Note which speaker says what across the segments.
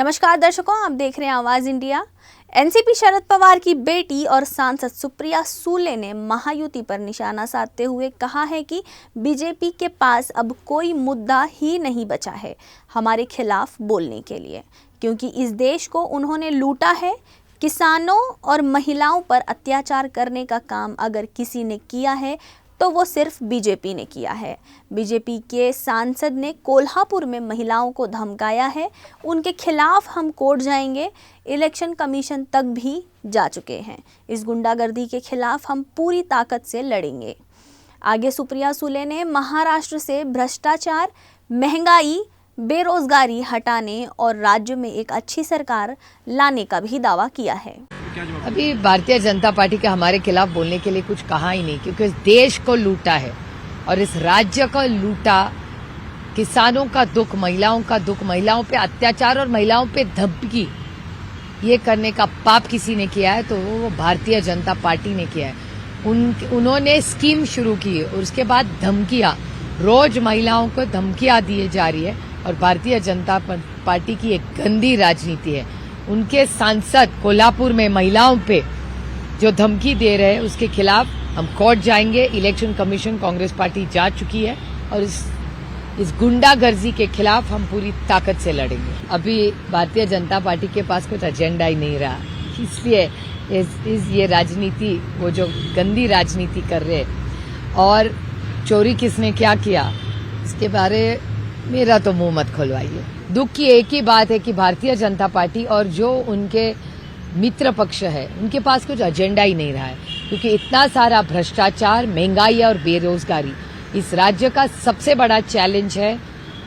Speaker 1: नमस्कार दर्शकों, आप देख रहे हैं आवाज इंडिया। एनसीपी शरद पवार की बेटी और सांसद सुप्रिया सूले ने महायुति पर निशाना साधते हुए कहा है कि बीजेपी के पास अब कोई मुद्दा ही नहीं बचा है हमारे खिलाफ बोलने के लिए, क्योंकि इस देश को उन्होंने लूटा है। किसानों और महिलाओं पर अत्याचार करने का काम अगर किसी ने किया है तो वो सिर्फ बीजेपी ने किया है। बीजेपी के सांसद ने कोल्हापुर में महिलाओं को धमकाया है, उनके खिलाफ हम कोर्ट जाएंगे, इलेक्शन कमीशन तक भी जा चुके हैं। इस गुंडागर्दी के खिलाफ हम पूरी ताकत से लड़ेंगे। आगे सुप्रिया सूले ने महाराष्ट्र से भ्रष्टाचार, महंगाई, बेरोजगारी हटाने और राज्य में एक अच्छी सरकार लाने का भी दावा किया है।
Speaker 2: अभी भारतीय जनता पार्टी के हमारे खिलाफ बोलने के लिए कुछ कहा ही नहीं, क्योंकि इस देश को लूटा है और इस राज्य को लूटा। किसानों का दुख, महिलाओं का दुख, महिलाओं पे अत्याचार और महिलाओं पे धमकी ये करने का पाप किसी ने किया है तो वो भारतीय जनता पार्टी ने किया है। उन्होंने स्कीम शुरू की है और उसके बाद धमकियां, रोज महिलाओं को धमकियां दी जा रही है और भारतीय जनता पार्टी की एक गंदी राजनीति है। उनके सांसद कोल्हापुर में महिलाओं पे जो धमकी दे रहे हैं उसके खिलाफ हम कोर्ट जाएंगे। इलेक्शन कमीशन कांग्रेस पार्टी जा चुकी है और इस गुंडागर्दी के खिलाफ हम पूरी ताकत से लड़ेंगे। अभी भारतीय जनता पार्टी के पास कुछ एजेंडा ही नहीं रहा, इसलिए ये राजनीति, वो जो गंदी राजनीति कर रहे और चोरी किसने क्या किया इसके बारे मेरा तो मुंह मत खुलवाइए। दुख की एक ही बात है कि भारतीय जनता पार्टी और जो उनके मित्र पक्ष है उनके पास कुछ एजेंडा ही नहीं रहा है, क्योंकि इतना सारा भ्रष्टाचार, महंगाई और बेरोजगारी इस राज्य का सबसे बड़ा चैलेंज है।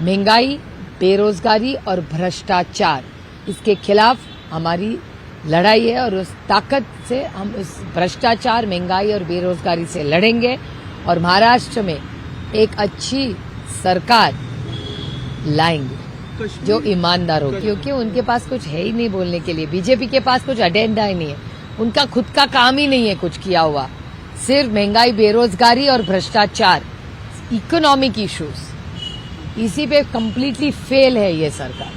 Speaker 2: महंगाई, बेरोजगारी और भ्रष्टाचार, इसके खिलाफ हमारी लड़ाई है और उस ताकत से हम इस भ्रष्टाचार, महंगाई और बेरोजगारी से लड़ेंगे और महाराष्ट्र में एक अच्छी सरकार लाएंगे जो ईमानदार हो, क्योंकि उनके पास कुछ है ही नहीं बोलने के लिए। बीजेपी के पास कुछ एजेंडा ही नहीं है, उनका खुद का काम ही नहीं है कुछ किया हुआ। सिर्फ महंगाई, बेरोजगारी और भ्रष्टाचार, इकोनॉमिक इश्यूज, इसी पे कंप्लीटली फेल है ये सरकार।